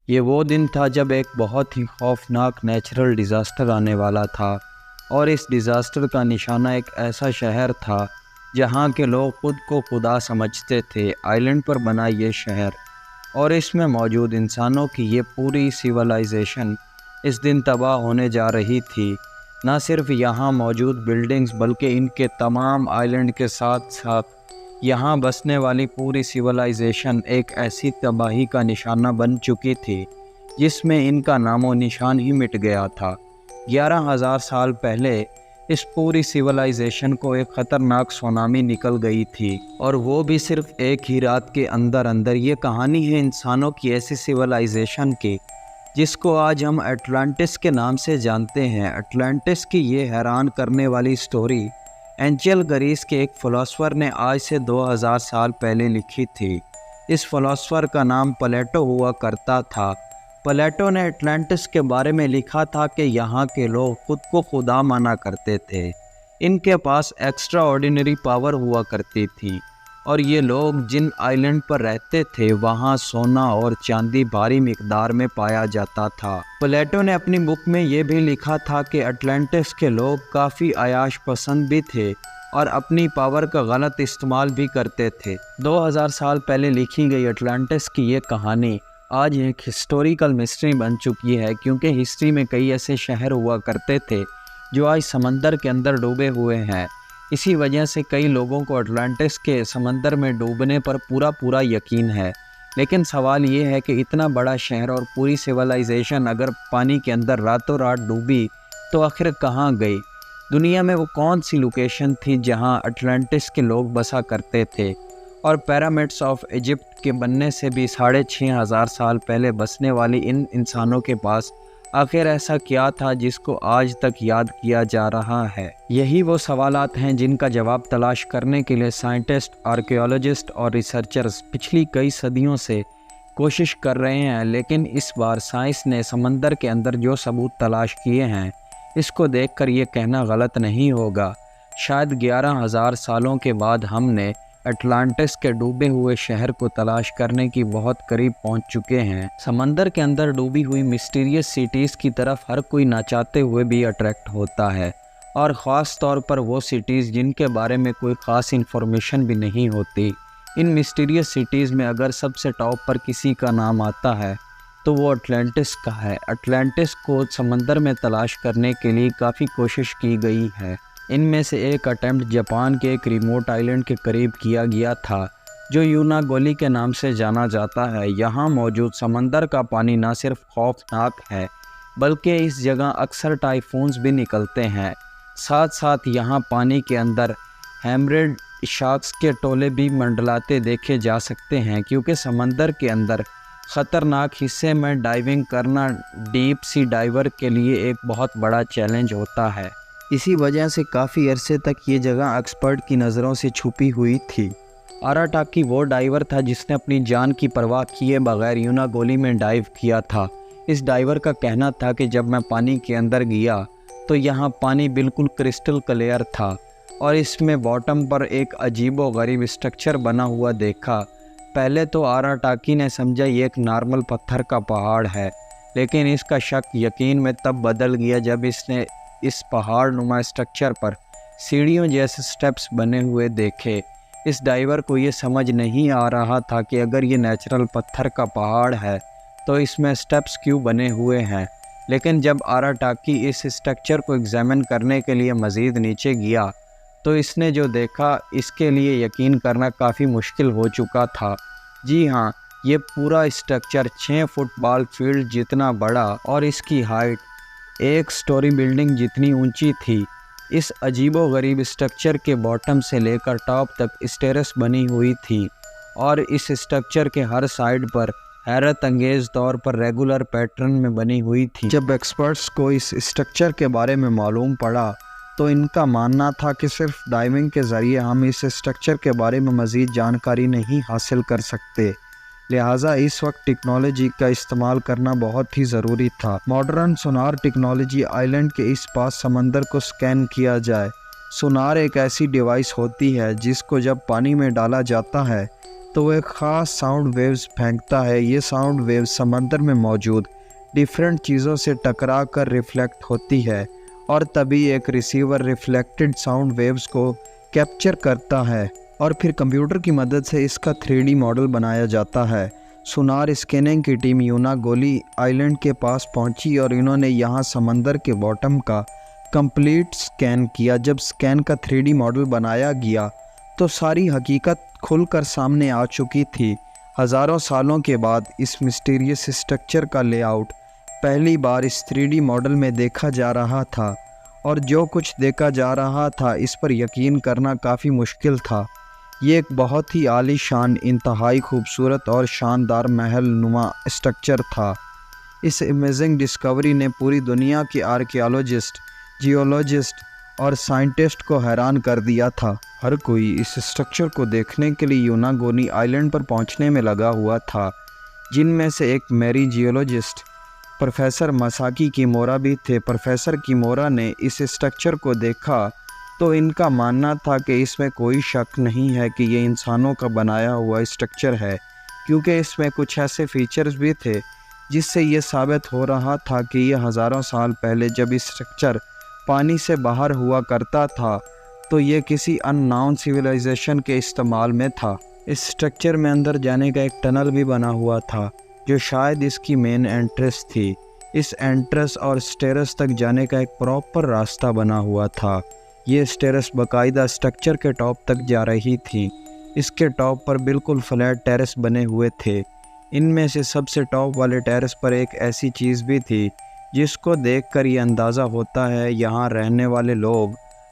یہ وہ دن تھا جب ایک بہت ہی خوفناک نیچرل ڈیزاسٹر آنے والا تھا، اور اس ڈیزاسٹر کا نشانہ ایک ایسا شہر تھا جہاں کے لوگ خود کو خدا سمجھتے تھے۔ آئی لینڈ پر بنا یہ شہر اور اس میں موجود انسانوں کی یہ پوری سیولائزیشن اس دن تباہ ہونے جا رہی تھی۔ نہ صرف یہاں موجود بلڈنگز بلکہ ان کے تمام آئی لینڈ کے ساتھ ساتھ یہاں بسنے والی پوری سیولائزیشن ایک ایسی تباہی کا نشانہ بن چکی تھی جس میں ان کا نام و نشان ہی مٹ گیا تھا۔ 11,000 سال پہلے اس پوری سیولائزیشن کو ایک خطرناک سونامی نکل گئی تھی، اور وہ بھی صرف ایک ہی رات کے اندر۔ یہ کہانی ہے انسانوں کی ایسی سیولائزیشن کی جس کو آج ہم اٹلانٹس کے نام سے جانتے ہیں۔ اٹلانٹس کی یہ حیران کرنے والی سٹوری اینشل گریس کے ایک فلاسفر نے آج سے 2000 سال پہلے لکھی تھی۔ اس فلاسفر کا نام پلیٹو ہوا کرتا تھا۔ پلیٹو نے اٹلانٹس کے بارے میں لکھا تھا کہ یہاں کے لوگ خود کو خدا مانا کرتے تھے، ان کے پاس ایکسٹرا آرڈینری پاور ہوا کرتی تھی، اور یہ لوگ جن آئی لینڈ پر رہتے تھے وہاں سونا اور چاندی بھاری مقدار میں پایا جاتا تھا۔ پلیٹو نے اپنی بک میں یہ بھی لکھا تھا کہ اٹلانٹس کے لوگ کافی عیاش پسند بھی تھے اور اپنی پاور کا غلط استعمال بھی کرتے تھے۔ 2000 سال پہلے لکھی گئی اٹلانٹس کی یہ کہانی آج ایک ہسٹوریکل مسٹری بن چکی ہے، کیونکہ ہسٹری میں کئی ایسے شہر ہوا کرتے تھے جو آج سمندر کے اندر ڈوبے ہوئے ہیں۔ اسی وجہ سے کئی لوگوں کو اٹلانٹس کے سمندر میں ڈوبنے پر پورا یقین ہے۔ لیکن سوال یہ ہے کہ اتنا بڑا شہر اور پوری سیولائزیشن اگر پانی کے اندر راتوں رات ڈوبی تو آخر کہاں گئی؟ دنیا میں وہ کون سی لوکیشن تھی جہاں اٹلانٹس کے لوگ بسا کرتے تھے؟ اور پیرامڈس آف ایجپٹ کے بننے سے بھی 6500 سال پہلے بسنے والی ان انسانوں کے پاس آخر ایسا کیا تھا جس کو آج تک یاد کیا جا رہا ہے؟ یہی وہ سوالات ہیں جن کا جواب تلاش کرنے کے لیے سائنٹسٹ، آرکیولوجسٹ اور ریسرچرز پچھلی کئی صدیوں سے کوشش کر رہے ہیں۔ لیکن اس بار سائنس نے سمندر کے اندر جو ثبوت تلاش کیے ہیں اس کو دیکھ کر یہ کہنا غلط نہیں ہوگا، شاید 11,000 سالوں کے بعد ہم نے اٹلانٹس کے ڈوبے ہوئے شہر کو تلاش کرنے کی بہت قریب پہنچ چکے ہیں۔ سمندر کے اندر ڈوبی ہوئی مسٹیریس سٹیز کی طرف ہر کوئی نہ چاہتے ہوئے بھی اٹریکٹ ہوتا ہے، اور خاص طور پر وہ سٹیز جن کے بارے میں کوئی خاص انفارمیشن بھی نہیں ہوتی۔ ان مسٹیریس سٹیز میں اگر سب سے ٹاپ پر کسی کا نام آتا ہے تو وہ اٹلانٹس کا ہے۔ اٹلانٹس کو سمندر میں تلاش کرنے کے لیے کافی کوشش کی گئی ہے۔ ان میں سے ایک اٹیمپٹ جاپان کے ایک ریموٹ آئی لینڈ کے قریب کیا گیا تھا جو یونا گولی کے نام سے جانا جاتا ہے۔ یہاں موجود سمندر کا پانی نہ صرف خوفناک ہے بلکہ اس جگہ اکثر ٹائفونز بھی نکلتے ہیں۔ ساتھ ساتھ یہاں پانی کے اندر ہیمرڈ شارکس کے ٹولے بھی منڈلاتے دیکھے جا سکتے ہیں، کیونکہ سمندر کے اندر خطرناک حصے میں ڈائیونگ کرنا ڈیپ سی ڈائیور کے لیے ایک بہت بڑا چیلنج ہوتا ہے۔ اسی وجہ سے کافی عرصے تک یہ جگہ ایکسپرٹ کی نظروں سے چھپی ہوئی تھی۔ آراٹاکی وہ ڈائیور تھا جس نے اپنی جان کی پرواہ کیے بغیر یونا گولی میں ڈائیو کیا تھا۔ اس ڈائیور کا کہنا تھا کہ جب میں پانی کے اندر گیا تو یہاں پانی بالکل کرسٹل کلیئر تھا، اور اس میں باٹم پر ایک عجیب و غریب اسٹرکچر بنا ہوا دیکھا۔ پہلے تو آراٹاکی نے سمجھا یہ ایک نارمل پتھر کا پہاڑ ہے، لیکن اس کا شک یقین میں تب بدل گیا جب اس نے اس پہاڑ نما اسٹرکچر پر سیڑھیوں جیسے سٹیپس بنے ہوئے دیکھے۔ اس ڈائیور کو یہ سمجھ نہیں آ رہا تھا کہ اگر یہ نیچرل پتھر کا پہاڑ ہے تو اس میں سٹیپس کیوں بنے ہوئے ہیں۔ لیکن جب آراٹاکی اس اسٹرکچر کو ایگزامن کرنے کے لیے مزید نیچے گیا تو اس نے جو دیکھا اس کے لیے یقین کرنا کافی مشکل ہو چکا تھا۔ جی ہاں، یہ پورا اسٹرکچر 6 فٹ بال فیلڈ جتنا بڑا اور اس کی ہائٹ 1 سٹوری بلڈنگ جتنی اونچی تھی۔ اس عجیب و غریب اسٹرکچر کے باٹم سے لے کر ٹاپ تک اسٹیرس بنی ہوئی تھی، اور اس اسٹرکچر کے ہر سائڈ پر حیرت انگیز طور پر ریگولر پیٹرن میں بنی ہوئی تھی۔ جب ایکسپرٹس کو اس اسٹرکچر کے بارے میں معلوم پڑا تو ان کا ماننا تھا کہ صرف ڈائیونگ کے ذریعے ہم اس اسٹرکچر کے بارے میں مزید جانکاری نہیں حاصل کر سکتے، لہٰذا اس وقت ٹیکنالوجی کا استعمال کرنا بہت ہی ضروری تھا۔ ماڈرن سونار ٹیکنالوجی آئی لینڈ کے اس پاس سمندر کو سکین کیا جائے۔ سونار ایک ایسی ڈیوائس ہوتی ہے جس کو جب پانی میں ڈالا جاتا ہے تو وہ ایک خاص ساؤنڈ ویوز پھینکتا ہے۔ یہ ساؤنڈ ویوز سمندر میں موجود ڈیفرنٹ چیزوں سے ٹکرا کر ریفلیکٹ ہوتی ہے، اور تبھی ایک ریسیور ریفلیکٹڈ ساؤنڈ ویوز کو کیپچر کرتا ہے، اور پھر کمپیوٹر کی مدد سے اس کا 3D ماڈل بنایا جاتا ہے۔ سونار اسکیننگ کی ٹیم یونا گولی آئلینڈ کے پاس پہنچی اور انہوں نے یہاں سمندر کے باٹم کا کمپلیٹ سکین کیا۔ جب سکین کا 3D ماڈل بنایا گیا تو ساری حقیقت کھل کر سامنے آ چکی تھی۔ ہزاروں سالوں کے بعد اس مسٹیریس اسٹرکچر کا لے آؤٹ پہلی بار اس 3D ماڈل میں دیکھا جا رہا تھا، اور جو کچھ دیکھا جا رہا تھا اس پر یقین کرنا کافی مشکل تھا۔ یہ ایک بہت ہی عالی شان، انتہائی خوبصورت اور شاندار محل نما اسٹرکچر تھا۔ اس امیزنگ ڈسکوری نے پوری دنیا کے آرکیالوجسٹ، جیولوجسٹ اور سائنٹسٹ کو حیران کر دیا تھا۔ ہر کوئی اس اسٹرکچر کو دیکھنے کے لیے یونا گونی آئلینڈ پر پہنچنے میں لگا ہوا تھا، جن میں سے ایک میری جیولوجسٹ پروفیسر مساکی کیمورا بھی تھے۔ پروفیسر کیمورا نے اس اسٹرکچر کو دیکھا تو ان کا ماننا تھا کہ اس میں کوئی شک نہیں ہے کہ یہ انسانوں کا بنایا ہوا اسٹرکچر ہے، کیونکہ اس میں کچھ ایسے فیچرز بھی تھے جس سے یہ ثابت ہو رہا تھا کہ یہ ہزاروں سال پہلے جب اسٹرکچر پانی سے باہر ہوا کرتا تھا تو یہ کسی ان ناؤن سویلائزیشن کے استعمال میں تھا۔ اس اسٹرکچر میں اندر جانے کا ایک ٹنل بھی بنا ہوا تھا جو شاید اس کی مین انٹرس تھی۔ اس انٹرس اور سٹیرس تک جانے کا ایک پراپر راستہ بنا ہوا تھا۔ یہ سٹیرس باقاعدہ اسٹرکچر کے ٹاپ تک جا رہی تھی۔ اس کے ٹاپ پر بالکل فلیٹ ٹیرس بنے ہوئے تھے۔ ان میں سے سب سے ٹاپ والے ٹیرس پر ایک ایسی چیز بھی تھی جس کو دیکھ کر یہ اندازہ ہوتا ہے یہاں رہنے والے لوگ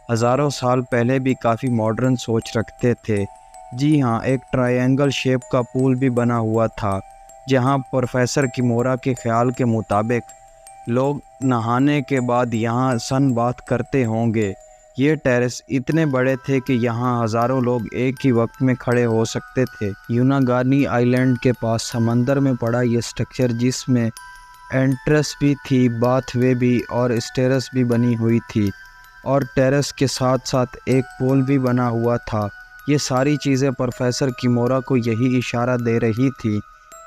ہزاروں سال پہلے بھی کافی ماڈرن سوچ رکھتے تھے۔ جی ہاں، ایک ٹرائینگل شیپ کا پول بھی بنا ہوا تھا جہاں پروفیسر کیمورا کے خیال کے مطابق لوگ نہانے کے بعد یہاں سن باتھ کرتے ہوں گے۔ یہ ٹیرس اتنے بڑے تھے کہ یہاں ہزاروں لوگ ایک ہی وقت میں کھڑے ہو سکتے تھے۔ یونا گانی آئلینڈ کے پاس سمندر میں پڑا یہ اسٹرکچر، جس میں انٹرس بھی تھی، باتھ وے بھی اور اسٹیرس بھی بنی ہوئی تھی، اور ٹیرس کے ساتھ ساتھ ایک پول بھی بنا ہوا تھا۔ یہ ساری چیزیں پروفیسر کیمورا کو یہی اشارہ دے رہی تھی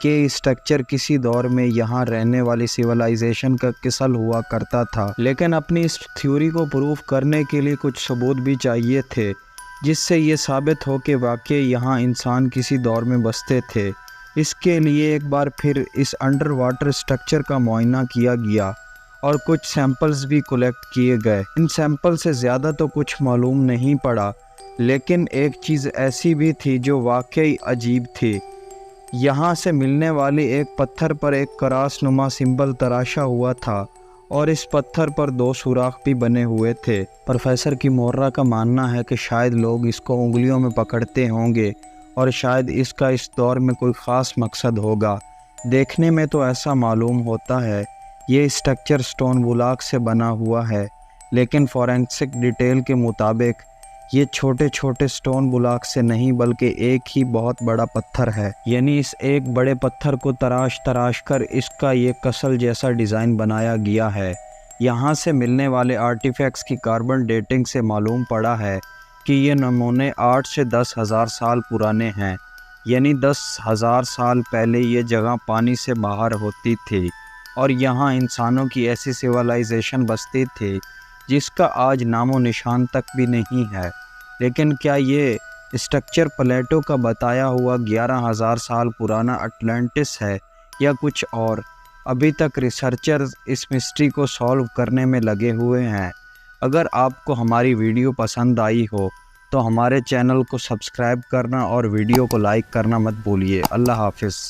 کہ اسٹرکچر کسی دور میں یہاں رہنے والی سیولائزیشن کا کسل ہوا کرتا تھا۔ لیکن اپنی اس تھیوری کو پروف کرنے کے لیے کچھ ثبوت بھی چاہیے تھے جس سے یہ ثابت ہو کہ واقعی یہاں انسان کسی دور میں بستے تھے۔ اس کے لیے ایک بار پھر اس انڈر واٹر اسٹرکچر کا معائنہ کیا گیا اور کچھ سیمپلز بھی کلیکٹ کیے گئے۔ ان سیمپل سے زیادہ تو کچھ معلوم نہیں پڑا، لیکن ایک چیز ایسی بھی تھی جو واقعی عجیب تھی۔ یہاں سے ملنے والی ایک پتھر پر ایک کراس نما سمبل تراشا ہوا تھا، اور اس پتھر پر 2 سوراخ بھی بنے ہوئے تھے۔ پروفیسر کیمورا کا ماننا ہے کہ شاید لوگ اس کو انگلیوں میں پکڑتے ہوں گے، اور شاید اس کا اس دور میں کوئی خاص مقصد ہوگا۔ دیکھنے میں تو ایسا معلوم ہوتا ہے یہ اسٹرکچر سٹون بلاک سے بنا ہوا ہے، لیکن فورینسک ڈیٹیل کے مطابق یہ چھوٹے چھوٹے سٹون بلاک سے نہیں بلکہ ایک ہی بہت بڑا پتھر ہے۔ یعنی اس ایک بڑے پتھر کو تراش کر اس کا یہ کسل جیسا ڈیزائن بنایا گیا ہے۔ یہاں سے ملنے والے آرٹیفیکٹس کی کاربن ڈیٹنگ سے معلوم پڑا ہے کہ یہ نمونے 8 سے 10 ہزار سال پرانے ہیں، یعنی 10,000 سال پہلے یہ جگہ پانی سے باہر ہوتی تھی، اور یہاں انسانوں کی ایسی سیولائزیشن بستی تھی جس کا آج نام و نشان تک بھی نہیں ہے۔ لیکن کیا یہ اسٹرکچر پلیٹو کا بتایا ہوا 11,000 سال پرانا اٹلانٹس ہے یا کچھ اور؟ ابھی تک ریسرچرز اس مسٹری کو سالو کرنے میں لگے ہوئے ہیں۔ اگر آپ کو ہماری ویڈیو پسند آئی ہو تو ہمارے چینل کو سبسکرائب کرنا اور ویڈیو کو لائک کرنا مت بھولیے۔ اللہ حافظ۔